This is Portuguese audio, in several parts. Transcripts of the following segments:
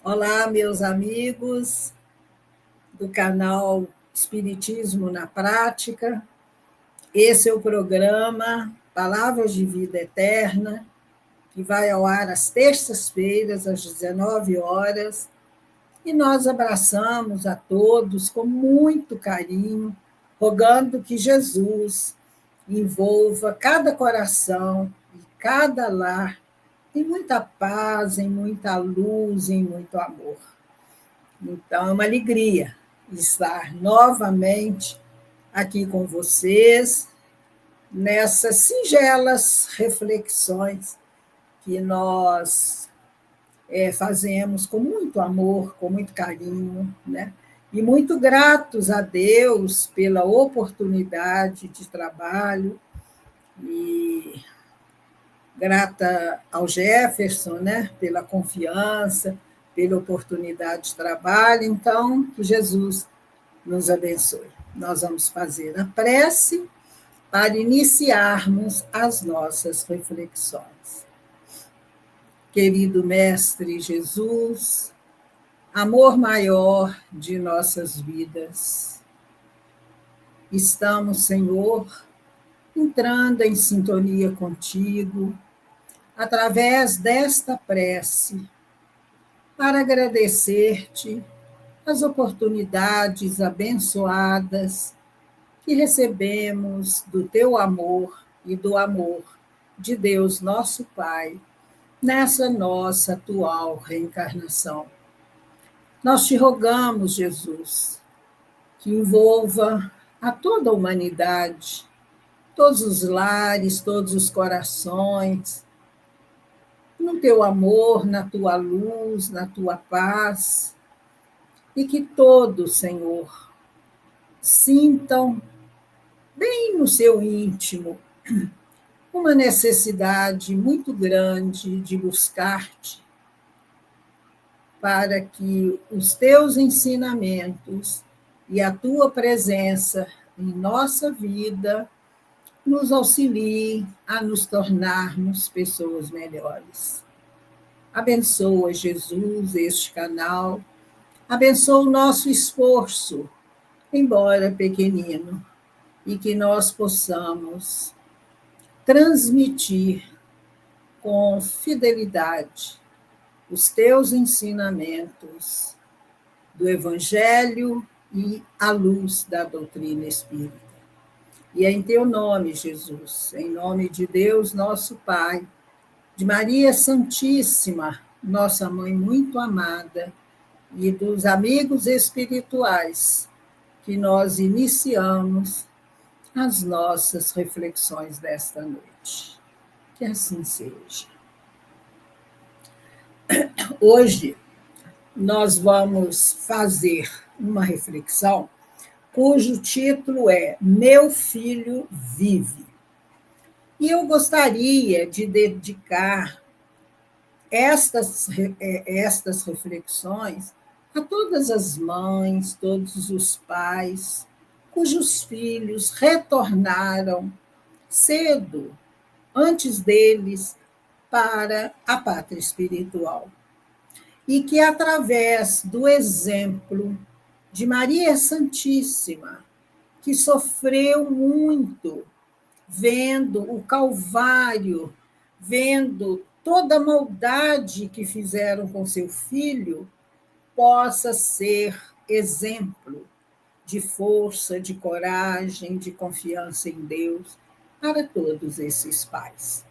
Olá, meus amigos do canal Espiritismo na Prática. Esse é o programa Palavras de Vida Eterna, que vai ao ar às terças-feiras, às 19 horas, e nós abraçamos a todos com muito carinho, rogando que Jesus envolva cada coração e cada lar em muita paz, em muita luz, em muito amor. Então, é uma alegria estar novamente aqui com vocês, nessas singelas reflexões que nós fazemos com muito amor, com muito carinho, né? E muito gratos a Deus pela oportunidade de trabalho, e grata ao Jefferson, né, pela confiança, pela oportunidade de trabalho. Então, que Jesus nos abençoe. Nós vamos fazer a prece para iniciarmos as nossas reflexões. Querido Mestre Jesus, amor maior de nossas vidas, estamos, Senhor, entrando em sintonia contigo, através desta prece, para agradecer-te as oportunidades abençoadas que recebemos do teu amor e do amor de Deus, nosso Pai, nessa nossa atual reencarnação. Nós te rogamos, Jesus, que envolva a toda a humanidade, todos os lares, todos os corações, no teu amor, na tua luz, na tua paz, e que todos, Senhor, sintam bem no seu íntimo uma necessidade muito grande de buscar-te, para que os teus ensinamentos e a tua presença em nossa vida nos auxiliem a nos tornarmos pessoas melhores. Abençoa, Jesus, este canal, abençoa o nosso esforço, embora pequenino, e que nós possamos transmitir com fidelidade os teus ensinamentos do Evangelho e a luz da doutrina espírita. E é em teu nome, Jesus, em nome de Deus, nosso Pai, de Maria Santíssima, nossa mãe muito amada, e dos amigos espirituais, que nós iniciamos as nossas reflexões desta noite. Que assim seja. Hoje, nós vamos fazer uma reflexão cujo título é Meu Filho Vive. E eu gostaria de dedicar estas reflexões a todas as mães, todos os pais, cujos filhos retornaram cedo, antes deles, para a pátria espiritual. E que, através do exemplo de Maria Santíssima, que sofreu muito, vendo o Calvário, vendo toda a maldade que fizeram com seu filho, possa ser exemplo de força, de coragem, de confiança em Deus para todos esses pais.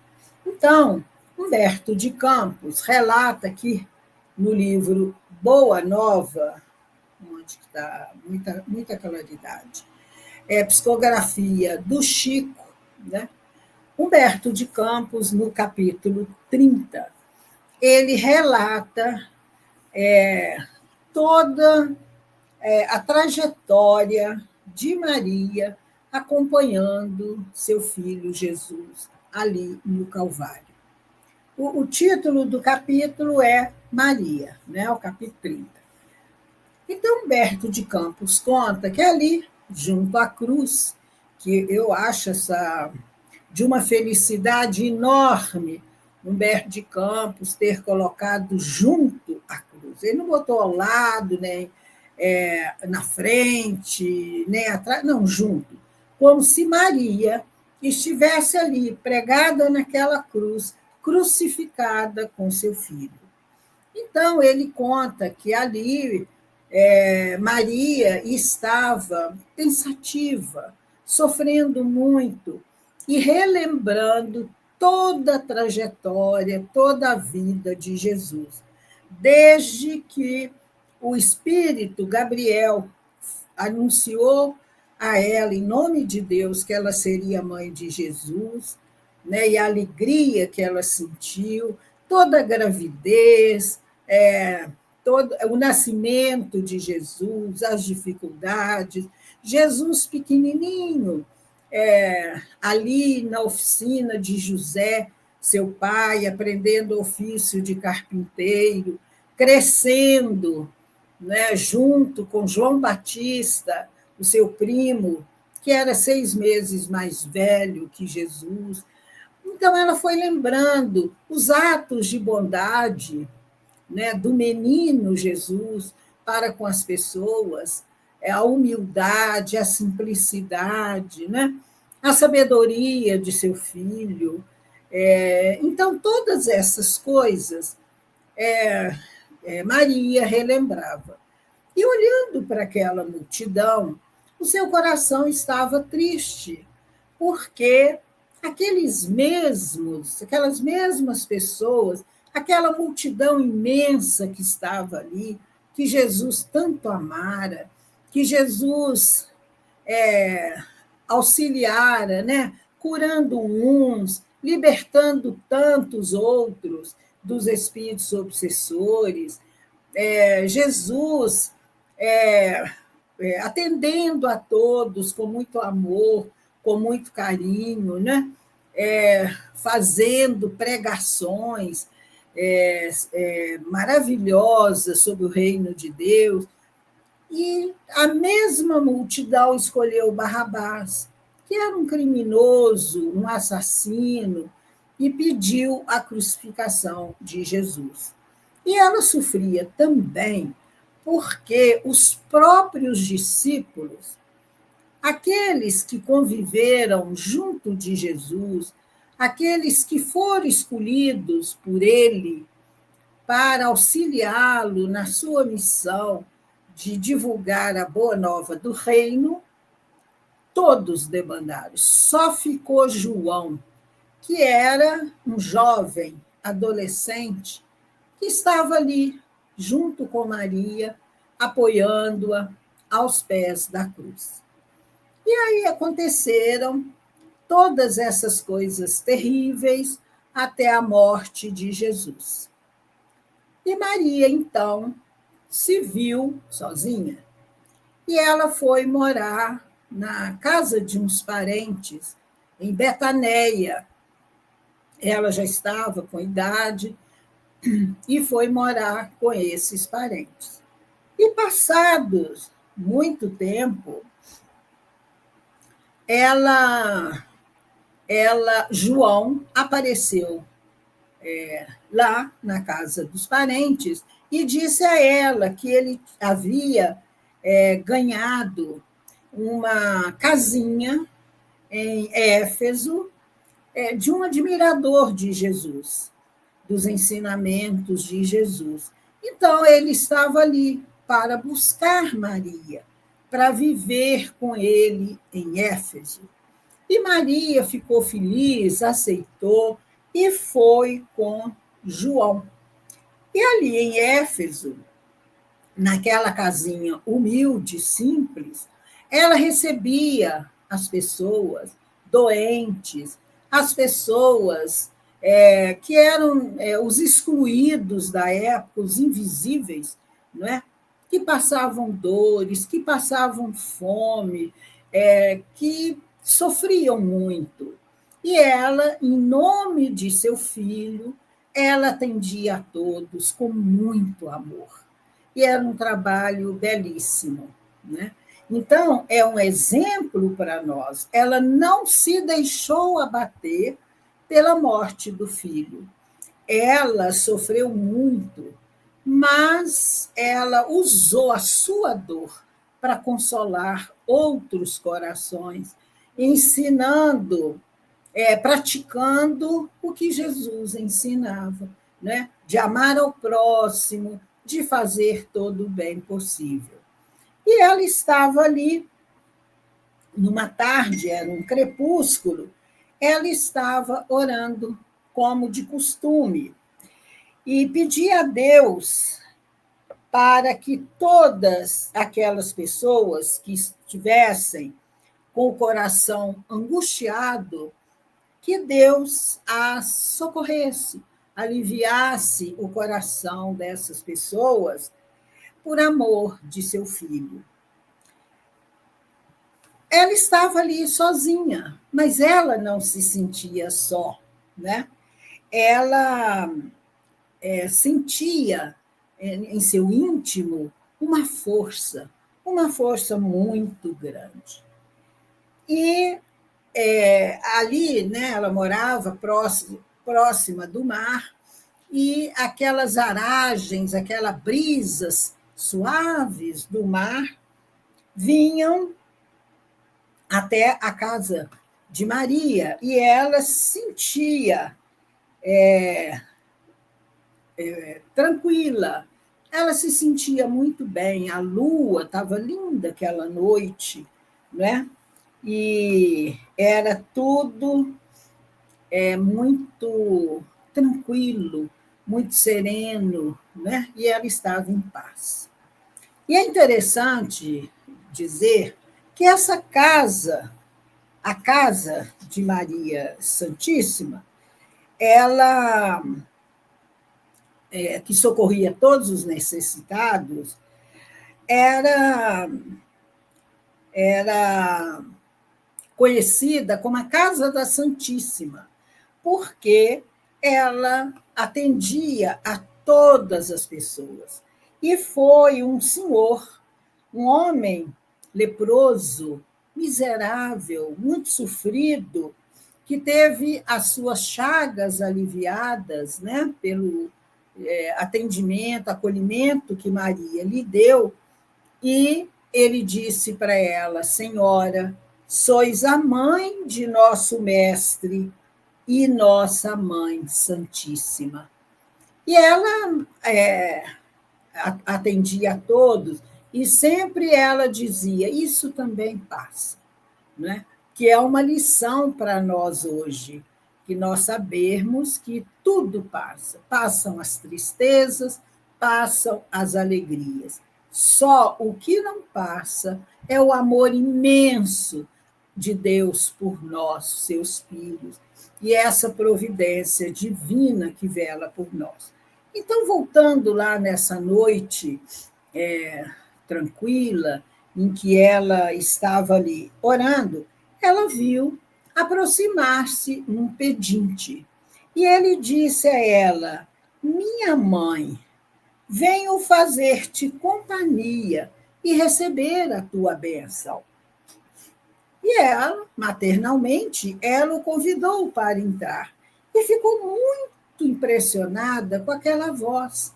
Então, Humberto de Campos relata aqui no livro Boa Nova, onde está muita claridade, psicografia do Chico, né? Humberto de Campos, no capítulo 30, ele relata toda a trajetória de Maria acompanhando seu filho Jesus ali no Calvário. O título do capítulo é Maria, né? O capítulo 30. Então, Humberto de Campos conta que ali, junto à cruz, que eu acho de uma felicidade enorme, Humberto de Campos ter colocado junto à cruz. Jesus. Ele não botou ao lado, nem na frente, nem atrás, não, junto. Como se Maria estivesse ali, pregada naquela cruz, crucificada com seu filho. Então, ele conta que ali Maria estava pensativa, sofrendo muito e relembrando toda a trajetória, toda a vida de Jesus, desde que o Espírito Gabriel anunciou a ela, em nome de Deus, que ela seria mãe de Jesus, né, e a alegria que ela sentiu, toda a gravidez, todo o nascimento de Jesus, as dificuldades, Jesus pequenininho, ali na oficina de José, seu pai, aprendendo o ofício de carpinteiro, crescendo, né, junto com João Batista, o seu primo, que era 6 meses mais velho que Jesus. Então, ela foi lembrando os atos de bondade, né, do menino Jesus para com as pessoas, a humildade, a simplicidade, né, a sabedoria de seu filho. Então, todas essas coisas Maria relembrava. E olhando para aquela multidão, o seu coração estava triste, porque aquelas mesmas pessoas, aquela multidão imensa que estava ali, que Jesus tanto amara, que Jesus auxiliara, né? Curando uns, libertando tantos outros dos espíritos obsessores, Jesus é, atendendo a todos com muito amor, com muito carinho, né? Fazendo pregações maravilhosas sobre o reino de Deus. E a mesma multidão escolheu Barrabás, que era um criminoso, um assassino, e pediu a crucificação de Jesus. E ela sofria também porque os próprios discípulos, aqueles que conviveram junto de Jesus, aqueles que foram escolhidos por ele para auxiliá-lo na sua missão de divulgar a boa nova do reino, todos debandaram. Só ficou João, que era um jovem adolescente que estava ali, junto com Maria, apoiando-a aos pés da cruz. E aí aconteceram todas essas coisas terríveis até a morte de Jesus. E Maria, então, se viu sozinha e ela foi morar na casa de uns parentes em Betaneia. Ela já estava com idade e foi morar com esses parentes. E passados muito tempo, João apareceu lá na casa dos parentes e disse a ela que ele havia ganhado uma casinha em Éfeso de um admirador de Jesus, dos ensinamentos de Jesus. Então, ele estava ali para buscar Maria, para viver com ele em Éfeso. E Maria ficou feliz, aceitou e foi com João. E ali em Éfeso, naquela casinha humilde, simples, ela recebia as pessoas doentes, as pessoas que eram os excluídos da época, os invisíveis, não é? Que passavam dores, que passavam fome, que sofriam muito. E ela, em nome de seu filho, ela atendia a todos com muito amor. E era um trabalho belíssimo, né? Então, é um exemplo para nós. Ela não se deixou abater pela morte do filho. Ela sofreu muito, mas ela usou a sua dor para consolar outros corações, ensinando, praticando o que Jesus ensinava, né? De amar ao próximo, de fazer todo o bem possível. E ela estava ali, numa tarde, era um crepúsculo, ela estava orando, como de costume, e pedia a Deus para que todas aquelas pessoas que estivessem com o coração angustiado, que Deus as socorresse, aliviasse o coração dessas pessoas por amor de seu filho. Ela estava ali sozinha, mas ela não se sentia só, né? Ela sentia em seu íntimo uma força muito grande. E ali, né, ela morava próxima do mar, e aquelas aragens, aquelas brisas suaves do mar vinham até a casa de Maria, e ela sentia tranquila. Ela se sentia muito bem, a lua estava linda aquela noite, né? E era tudo muito tranquilo, muito sereno, né? E ela estava em paz. E é interessante dizer que essa casa, a casa de Maria Santíssima, ela que socorria todos os necessitados, era, era conhecida como a Casa da Santíssima, porque ela atendia a todas as pessoas. E foi um senhor, um homem leproso, miserável, muito sofrido, que teve as suas chagas aliviadas, né, pelo atendimento, acolhimento que Maria lhe deu, e ele disse para ela: Senhora, sois a mãe de nosso mestre e nossa mãe santíssima. E ela atendia a todos, e sempre ela dizia: Isso também passa, né? Que é uma lição para nós hoje, que nós sabermos que tudo passa. Passam as tristezas, passam as alegrias. Só o que não passa é o amor imenso de Deus por nós, seus filhos, e essa providência divina que vela por nós. Então, voltando lá nessa noite tranquila, em que ela estava ali orando, ela viu aproximar-se um pedinte. E ele disse a ela: Minha mãe, venho fazer-te companhia e receber a tua bênção. E ela, maternalmente, ela o convidou para entrar. E ficou muito impressionada com aquela voz.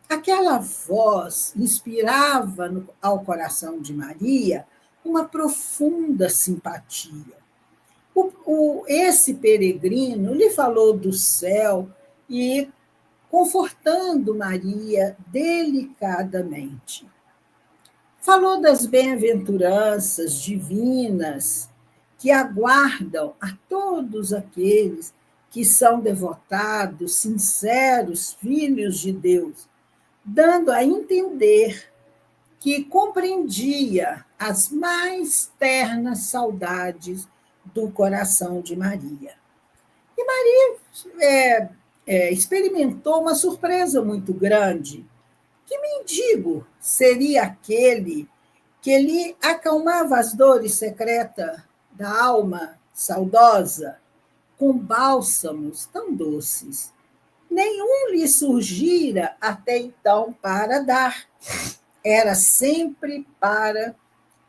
Aquela voz inspirava ao coração de Maria uma profunda simpatia. Esse peregrino lhe falou do céu e confortando Maria delicadamente. Falou das bem-aventuranças divinas que aguardam a todos aqueles que são devotados, sinceros filhos de Deus, dando a entender que compreendia as mais ternas saudades do coração de Maria. E Maria experimentou uma surpresa muito grande. Que mendigo seria aquele que lhe acalmava as dores secretas da alma saudosa com bálsamos tão doces? Nenhum lhe surgira até então para dar. Era sempre para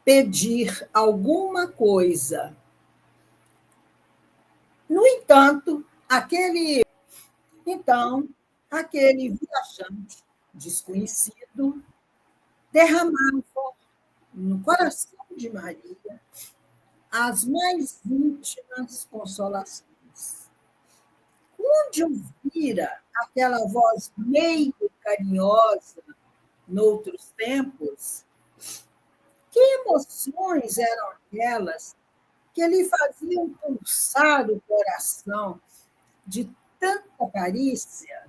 pedir alguma coisa. No entanto, aquele viajante. desconhecido, derramava no coração de Maria as mais íntimas consolações. Onde ouvira aquela voz meio carinhosa, noutros tempos, que emoções eram aquelas que lhe faziam pulsar o coração de tanta carícia?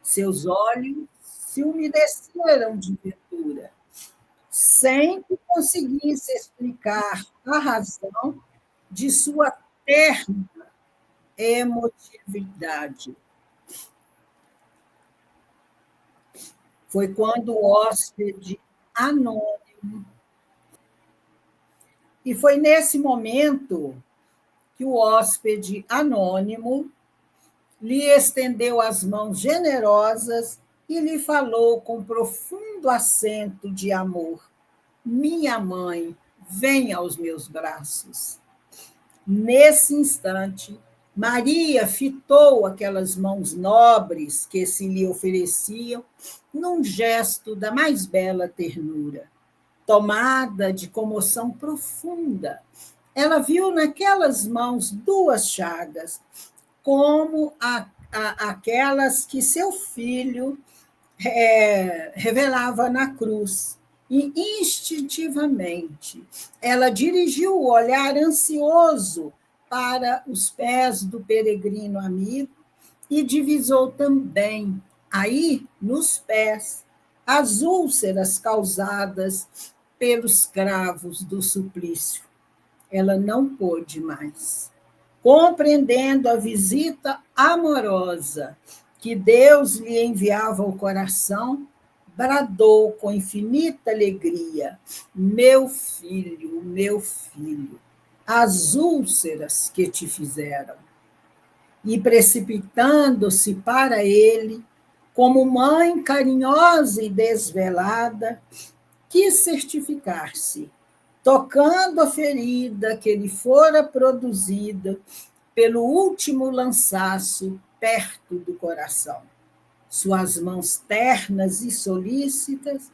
Seus olhos se umedeceram de ventura, sem que conseguisse explicar a razão de sua terna emotividade. Foi quando o hóspede anônimo, e foi nesse momento que o hóspede anônimo lhe estendeu as mãos generosas e lhe falou com profundo acento de amor: minha mãe, venha aos meus braços. Nesse instante, Maria fitou aquelas mãos nobres que se lhe ofereciam num gesto da mais bela ternura. Tomada de comoção profunda, ela viu naquelas mãos duas chagas, como aquelas que seu filho revelava na cruz. E instintivamente ela dirigiu o olhar ansioso para os pés do peregrino amigo e divisou também, aí, nos pés, as úlceras causadas pelos cravos do suplício. Ela não pôde mais. Compreendendo a visita amorosa que Deus lhe enviava ao coração, bradou com infinita alegria: meu filho, as úlceras que te fizeram. E precipitando-se para ele, como mãe carinhosa e desvelada, quis certificar-se, tocando a ferida que lhe fora produzida pelo último lançaço perto do coração. Suas mãos ternas e solícitas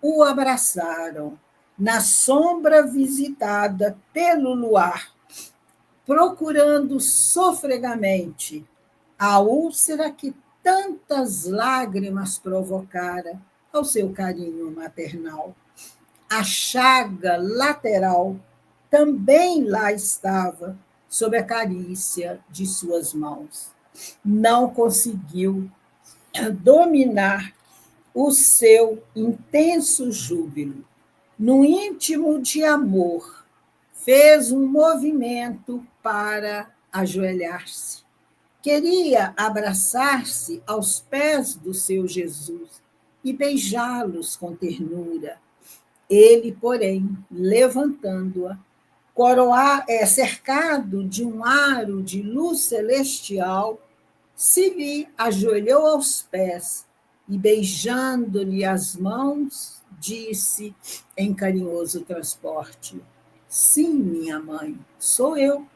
o abraçaram na sombra visitada pelo luar, procurando sofregamente a úlcera que tantas lágrimas provocara ao seu carinho maternal. A chaga lateral também lá estava, sob a carícia de suas mãos. Não conseguiu dominar o seu intenso júbilo. No íntimo de amor, fez um movimento para ajoelhar-se. Queria abraçar-se aos pés do seu Jesus e beijá-los com ternura. Ele, porém, levantando-a, cercado de um aro de luz celestial, se lhe ajoelhou aos pés e, beijando-lhe as mãos, disse em carinhoso transporte: sim, minha mãe, sou eu.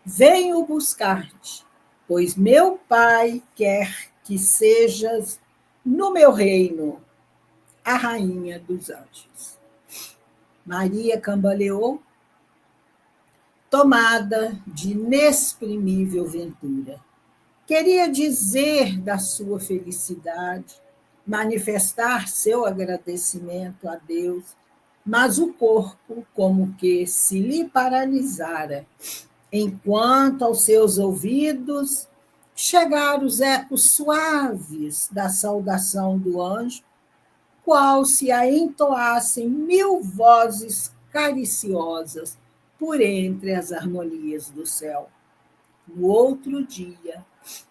Venho buscar-te, pois meu Pai quer que sejas no meu reino a rainha dos anjos. Maria cambaleou, tomada de inexprimível ventura. Queria dizer da sua felicidade, manifestar seu agradecimento a Deus, mas o corpo como que se lhe paralisara, enquanto aos seus ouvidos chegaram os ecos suaves da saudação do anjo, qual se a entoassem 1000 vozes cariciosas por entre as harmonias do céu. No outro dia,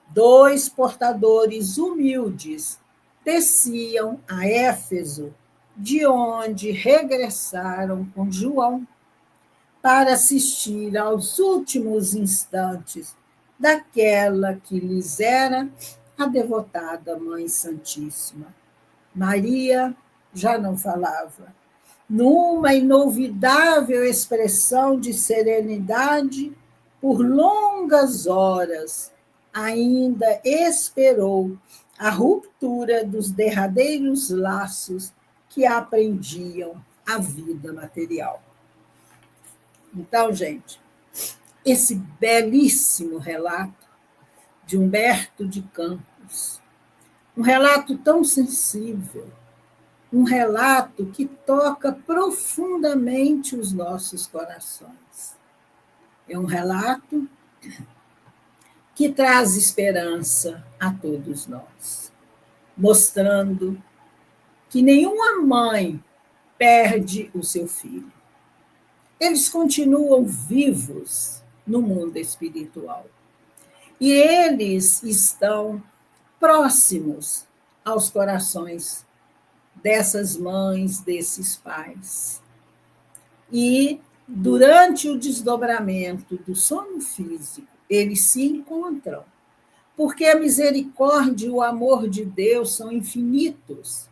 2 portadores humildes desciam a Éfeso, de onde regressaram com João, para assistir aos últimos instantes daquela que lhes era a devotada Mãe Santíssima. Maria já não falava. Numa inolvidável expressão de serenidade, por longas horas, ainda esperou a ruptura dos derradeiros laços que aprendiam a vida material. Então, gente, esse belíssimo relato de Humberto de Campos, um relato tão sensível, um relato que toca profundamente os nossos corações. É um relato que traz esperança a todos nós, mostrando que nenhuma mãe perde o seu filho. Eles continuam vivos no mundo espiritual. E eles estão próximos aos corações dessas mães, desses pais. E, durante o desdobramento do sono físico, eles se encontram, porque a misericórdia e o amor de Deus são infinitos.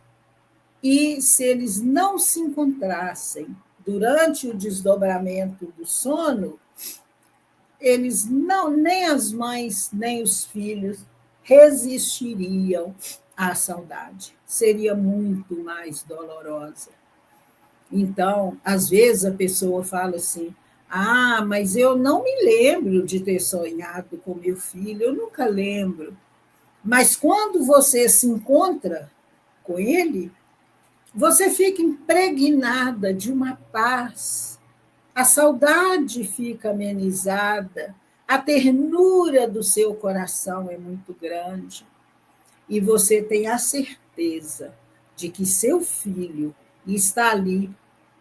E se eles não se encontrassem durante o desdobramento do sono, eles não, nem as mães, nem os filhos resistiriam à saudade. Seria muito mais dolorosa. Então, às vezes a pessoa fala assim: ah, mas eu não me lembro de ter sonhado com meu filho, eu nunca lembro. Mas quando você se encontra com ele, você fica impregnada de uma paz, a saudade fica amenizada, a ternura do seu coração é muito grande, e você tem a certeza de que seu filho está ali,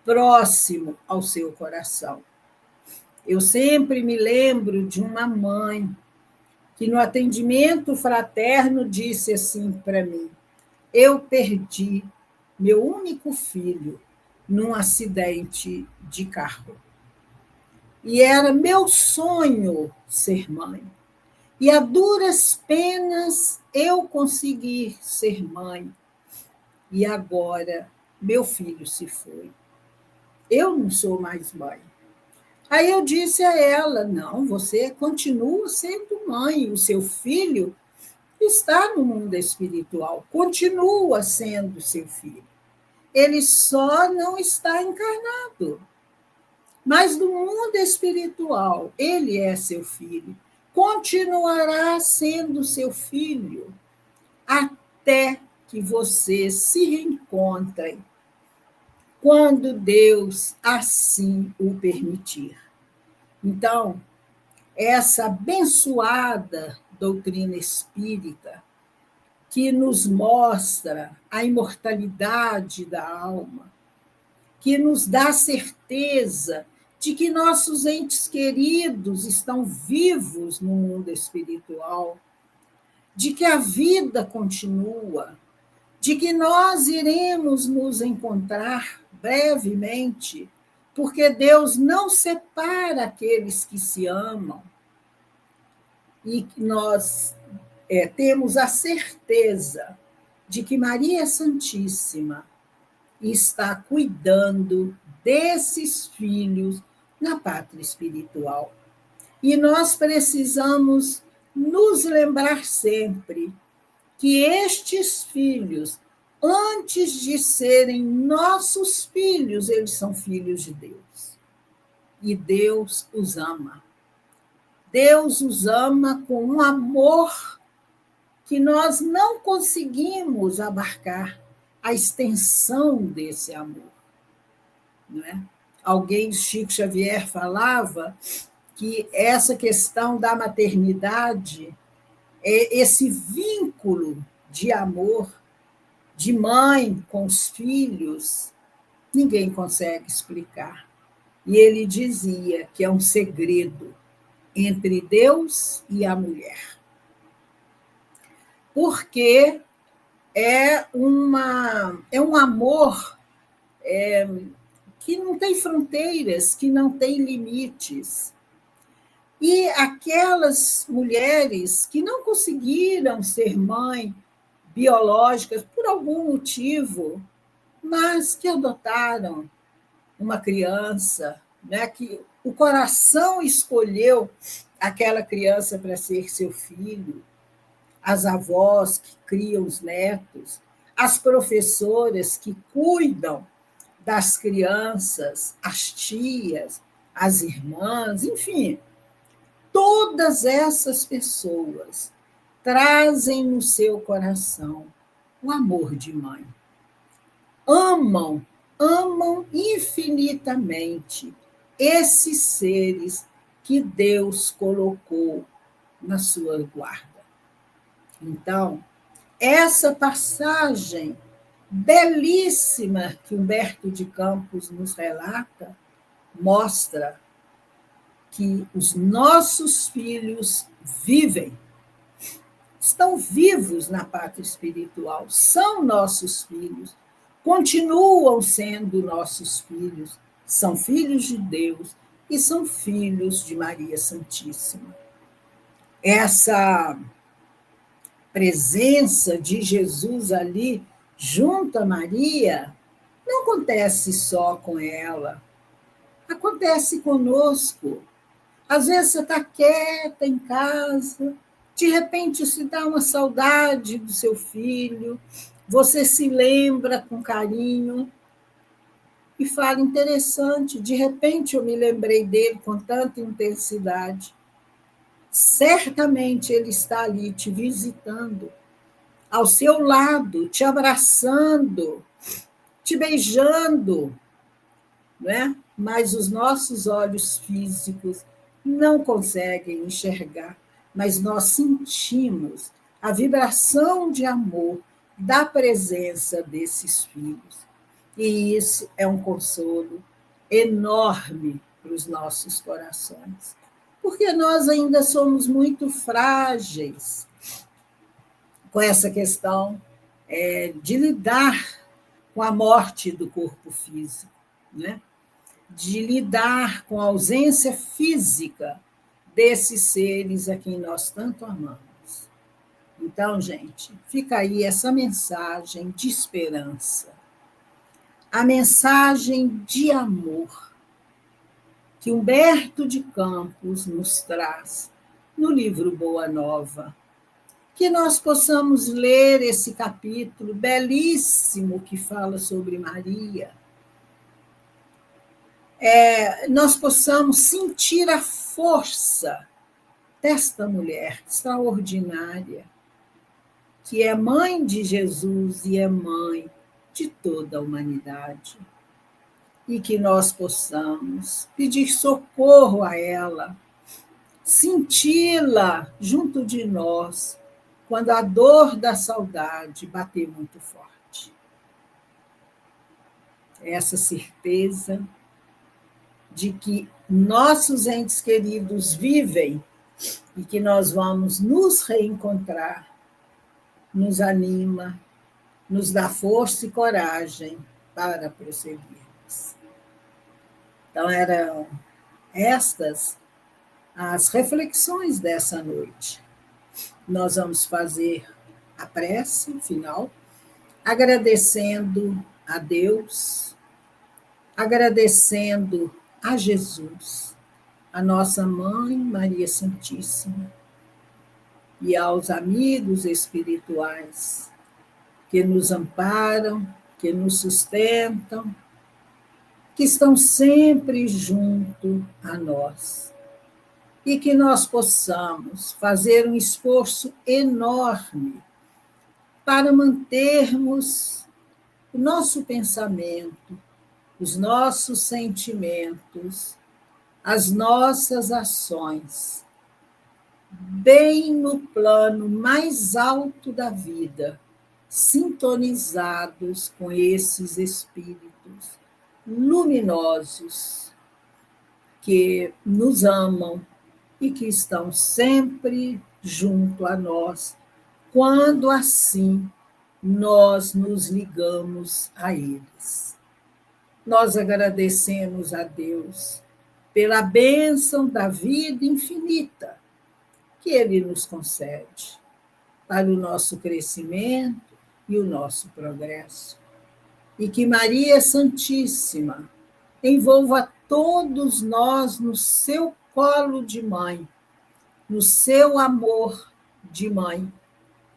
próximo ao seu coração. Eu sempre me lembro de uma mãe que, no atendimento fraterno, disse assim para mim: eu perdi meu único filho num acidente de carro. E era meu sonho ser mãe. E a duras penas eu consegui ser mãe. E agora meu filho se foi. Eu não sou mais mãe. Aí eu disse a ela: não, você continua sendo mãe, o seu filho está no mundo espiritual, continua sendo seu filho. Ele só não está encarnado. Mas no mundo espiritual, ele é seu filho, continuará sendo seu filho, até que vocês se reencontrem, quando Deus assim o permitir. Então, essa abençoada doutrina espírita, que nos mostra a imortalidade da alma, que nos dá certeza de que nossos entes queridos estão vivos no mundo espiritual, de que a vida continua, de que nós iremos nos encontrar brevemente, porque Deus não separa aqueles que se amam. E nós temos a certeza de que Maria Santíssima está cuidando desses filhos na pátria espiritual. E nós precisamos nos lembrar sempre que estes filhos, antes de serem nossos filhos, eles são filhos de Deus. E Deus os ama. Deus os ama com um amor que nós não conseguimos abarcar a extensão desse amor. Não é? Alguém, Chico Xavier, falava que essa questão da maternidade, esse vínculo de amor de mãe com os filhos, ninguém consegue explicar. E ele dizia que é um segredo entre Deus e a mulher. Porque é um amor que não tem fronteiras, que não tem limites. E aquelas mulheres que não conseguiram ser mãe biológicas por algum motivo, mas que adotaram uma criança, né, que o coração escolheu aquela criança para ser seu filho, as avós que criam os netos, as professoras que cuidam das crianças, as tias, as irmãs, enfim, todas essas pessoas trazem no seu coração o amor de mãe. Amam infinitamente esses seres que Deus colocou na sua guarda. Então, essa passagem belíssima que Humberto de Campos nos relata mostra que os nossos filhos vivem, estão vivos na pátria espiritual, são nossos filhos, continuam sendo nossos filhos, são filhos de Deus e são filhos de Maria Santíssima. Essa presença de Jesus ali, junto a Maria, não acontece só com ela, acontece conosco. Às vezes você está quieta em casa, de repente se dá uma saudade do seu filho, você se lembra com carinho e fala, interessante, de repente eu me lembrei dele com tanta intensidade. Certamente ele está ali te visitando, ao seu lado, te abraçando, te beijando, né? Mas os nossos olhos físicos não conseguem enxergar, mas nós sentimos a vibração de amor da presença desses filhos. E isso é um consolo enorme para os nossos corações, porque nós ainda somos muito frágeis com essa questão de lidar com a morte do corpo físico, né? De lidar com a ausência física desses seres a quem nós tanto amamos. Então, gente, fica aí essa mensagem de esperança, a mensagem de amor que Humberto de Campos nos traz no livro Boa Nova. Que nós possamos ler esse capítulo belíssimo que fala sobre Maria, nós possamos sentir a força desta mulher extraordinária, que é mãe de Jesus e é mãe de toda a humanidade, e que nós possamos pedir socorro a ela, senti-la junto de nós, quando a dor da saudade bater muito forte. Essa certeza de que nossos entes queridos vivem e que nós vamos nos reencontrar, nos anima, nos dá força e coragem para prosseguirmos. Então, eram estas as reflexões dessa noite. Nós vamos fazer a prece final, agradecendo a Deus, agradecendo a Jesus, a nossa Mãe Maria Santíssima, e aos amigos espirituais que nos amparam, que nos sustentam, que estão sempre junto a nós. E que nós possamos fazer um esforço enorme para mantermos o nosso pensamento, os nossos sentimentos, as nossas ações, bem no plano mais alto da vida, sintonizados com esses espíritos luminosos que nos amam e que estão sempre junto a nós, quando assim nós nos ligamos a eles. Nós agradecemos a Deus pela bênção da vida infinita que Ele nos concede para o nosso crescimento e o nosso progresso. E que Maria Santíssima envolva todos nós no seu colo de mãe, no seu amor de mãe,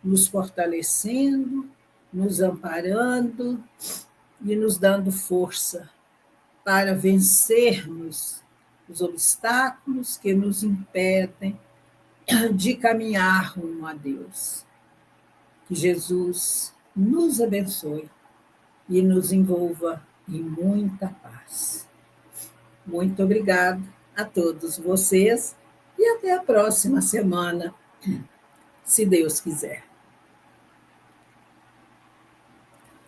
nos fortalecendo, nos amparando e nos dando força para vencermos os obstáculos que nos impedem de caminhar rumo a Deus. Que Jesus nos abençoe e nos envolva em muita paz. Muito obrigada a todos vocês e até a próxima semana, se Deus quiser.